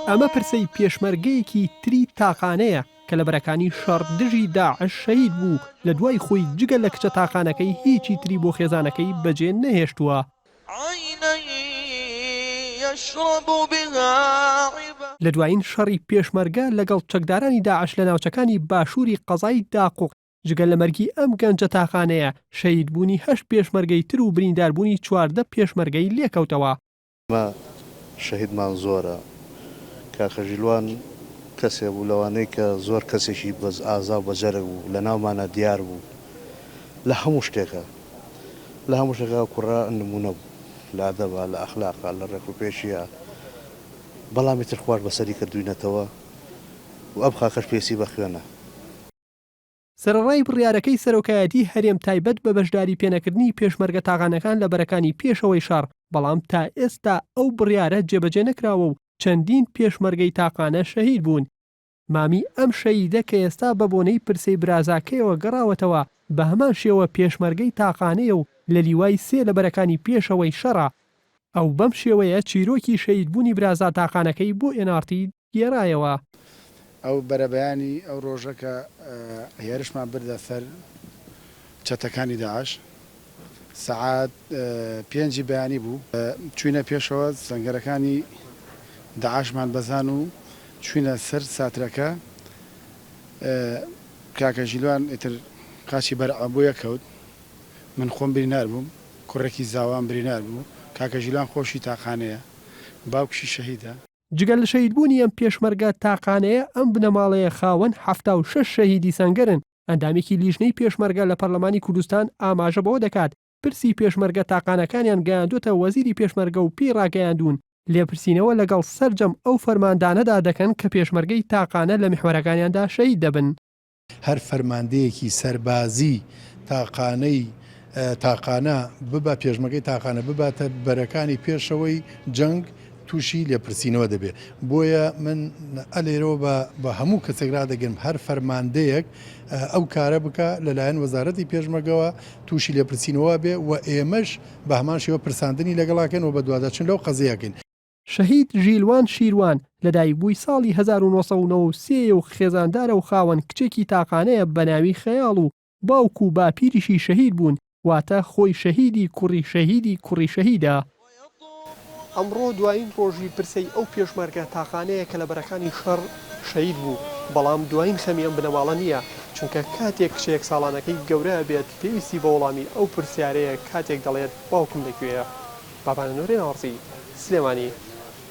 ئەمە پرسەی پێشمەرگەیەکی تری تاقانەیە کە لە بەرەکانی شەڕ دژی داعش شەهید بوو لە دوای خۆی جگە لە کچە تاقانەکەی هیچی تری بۆ خێزانەکەی بەجێ نەهێشتووە. لە دوایین شەڕی پێشمەرگە لەگەڵ چەکدارانی داعش لە ناوچەکانی باشووری قەزای داقوق جگە لە مەرگی ئەم گەنجە تاقانەیە شەهید بوونی 8 پێشمەرگەی تر و برینداربوونی 14 پێشمەرگەی لێکەوتەوە. شەهیدمان زۆرە کاکەژیلوان کەسێ بوو لەوانەی کە زۆر کەسێکی بەز ئازا بەجەرە بوو لە ناومانە دیار بوو لە هەموو شتێکە کوڕا نمونە بوو لە ئەدەبە لە ئەخلاقا لە ڕێکوپێشیە بەڵامی تر خوارد بەسەری کردوینەتەوە و ئەم خاکەش پێسی بە خوێنە. سەرڕای بڕیارەکەی سەرۆکایەتی هەرێم تایبەت بە بەشداری پێنەکردنی پێشمەرگە تاقانەکان لە بەرەکانی پێشەوەی شەڕ بەڵام تا ئێستا ئەو بڕیارە جێبەجێ نەکراوە و چەندین پێشمەرگەی تاقانە شەهید بوون. مامی ئەم شەهیدە کە ئێستا بە بۆنەی پرسەی برازاکەیەوە گەڕاوەتەوە بە هەمان شێوە پێشمەرگەی تاقانەیە و لە لیوای 3 لە بەرەکانی پێشەوەی شەڕە. ئەو بەم شێوەیە چیرۆکی شەهیدبوونی برازا تاقانەکەی بۆ NRT گێڕایەوە. ئەو بەرەبەیانی ئەو ڕۆژەکە هێرشمان بردە سەر چەتەکانی داعش سەعات 5 بەیانی بوو چوینە پێشەوە سەنگەرەکانی داعشمان بەزان و چوینە سەر ساترەکە کاکەژیلوان ئیتر قاچی بەرعەبوویە کەوت من خۆم برینار بووم کوڕێکی زاوان برینار بوو کاکەژیلوان خۆشی تاقانەیە باوکشی شەهیدە. جگەل لە شەهیدبوونی ئەم پێشمەرگە تاقانەیە ئەم بنەماڵەیە خاوەن 76 شەهیدی سەنگەرن. ئەندامێکی لیژنەی پێشمەرگە لە پەرلەمانی کوردستان ئاماژە بەوە دەکات پرسی پێشمەرگە تاقانەکانیان گەیاندوتە وەزیری پێشمەرگە و پێی ڕاگەیاندون لێپرسینەوە لەگەڵ سەرجەم ئەو فەرماندانەدا دەکەن کە پێشمەرگەی تاقانە لە میحوەرەکانیاندا شەهید دەبن. هەر فەرماندەیەکی سەربازی تاقانە ببە پێشمەرگەی تاقانە بباتە بەرەکانی پێشەوەی جەنگ تووشی لێپرسینەوە دەبێت. بۆیە من ئەلێرەوە بە هەموو کەسێکرا دەگەم هەر فەرماندەیەک ئەو کارە بکە لەلایەن وەزارەتی پێشمەرگەوە تووشی لێپرسینەوە بێ و ئێمەش بە هەمان شێوە پرساندنی لەگەڵاکەنەوە بە دوواداچن لەو قەزەیەکەین. شەهید ژیلوان شیروان لەدایک بووی ساڵی 1993 و خێزاندارە و خاوەن کچێکی تاقانەیە بە ناوی خەیاڵ و باوکو و باپیریشی شەهید بوون واتە خۆی شەهیدی کوڕی شەهیدە. ئەمڕۆ دوایین ڕۆژی پرسەی ئەو پێشمەرگە تاقانەیە کە لە بەرەکانی شەڕ شەهید بوو بەڵام دوایین خەمی ئەم بنەماڵە نییە چونکە کاتێک کچێک ساڵانەکەی گەورە بێت پێویستی بە وەڵامی ئەو پرسیارەیە کاتێک دەڵێت باوکم لەکوێیە. بابانە نۆرێن ئاڕزی سلێمانی